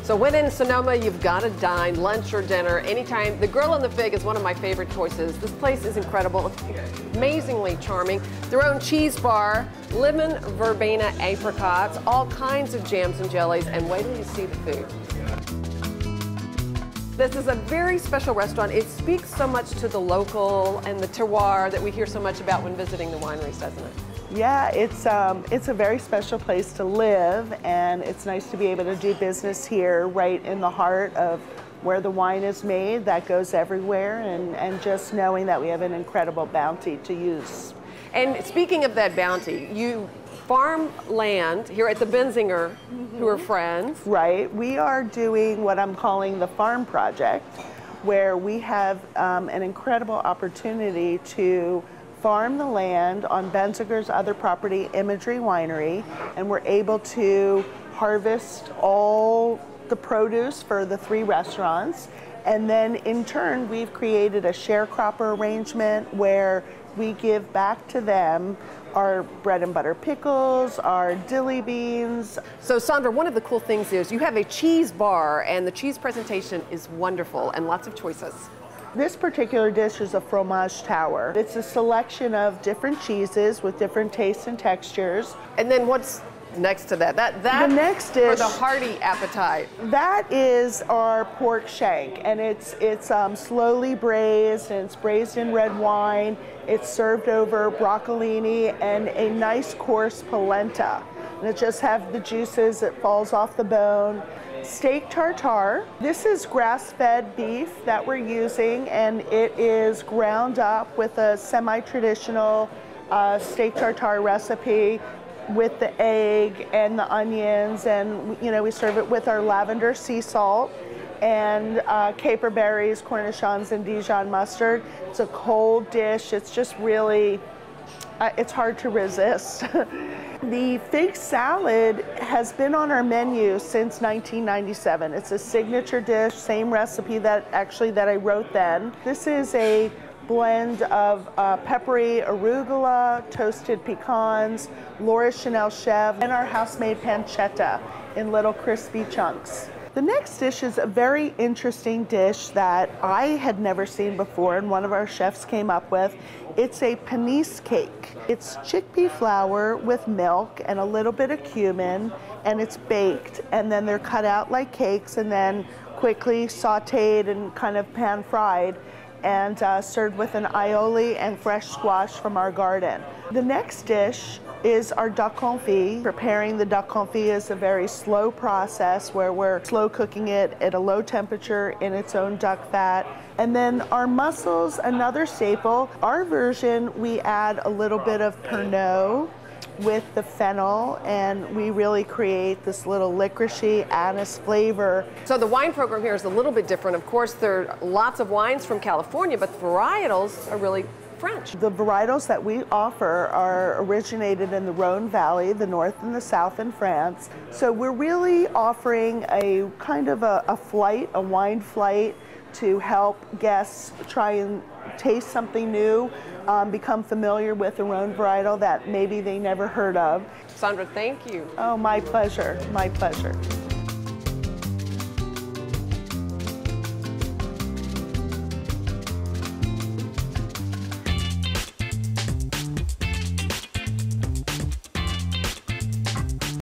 So when in Sonoma, you've got to dine, lunch or dinner, anytime. The Grill and the Fig is one of my favorite choices. This place is incredible, amazingly charming. Their own cheese bar, lemon verbena apricots, all kinds of jams and jellies, and wait till you see the food. This is a very special restaurant. It speaks so much to the local and the terroir that we hear so much about when visiting the wineries, doesn't it? Yeah, it's a very special place to live, and it's nice to be able to do business here right in the heart of where the wine is made. That goes everywhere, and just knowing that we have an incredible bounty to use. And speaking of that bounty, you farm land here at the Benzinger, who are friends. Right. We are doing what I'm calling the Farm Project, where we have an incredible opportunity to farm the land on Benzinger's other property, Imagery Winery, and we're able to harvest all the produce for the 3 restaurants. And then in turn, we've created a sharecropper arrangement where we give back to them our bread and butter pickles, our dilly beans. So Sandra, one of the cool things is you have a cheese bar, and the cheese presentation is wonderful and lots of choices. This particular dish is a fromage tower. It's a selection of different cheeses with different tastes and textures. And then what's next to that? The next dish, for the hearty appetite. That is our pork shank, and it's slowly braised, and it's braised in red wine. It's served over broccolini and a nice coarse polenta. And it just has the juices, it falls off the bone. Steak tartare. This is grass-fed beef that we're using, and it is ground up with a semi-traditional steak tartare recipe with the egg and the onions, and we serve it with our lavender sea salt and caper berries, cornichons, and Dijon mustard. It's a cold dish. It's just really, it's hard to resist. The fig salad has been on our menu since 1997. It's a signature dish, same recipe that I wrote then. This is a blend of peppery arugula, toasted pecans, Laura Chanel Chèvre, and our house-made pancetta in little crispy chunks. The next dish is a very interesting dish that I had never seen before, and one of our chefs came up with. It's a panisse cake. It's chickpea flour with milk and a little bit of cumin, and it's baked, and then they're cut out like cakes and then quickly sauteed and kind of pan-fried, and served with an aioli and fresh squash from our garden. The next dish is our duck confit. Preparing the duck confit is a very slow process where we're slow cooking it at a low temperature in its own duck fat. And then our mussels, another staple. Our version, we add a little bit of Pernod with the fennel, and we really create this little licoricey anise flavor. So the wine program here is a little bit different. Of course, there are lots of wines from California, but the varietals are really French. The varietals that we offer are originated in the Rhone Valley, the north and the south in France. So we're really offering a kind of a flight, a wine flight, to help guests try and taste something new, become familiar with a Rhone varietal that maybe they never heard of. Sandra, thank you. Oh, my pleasure, my pleasure.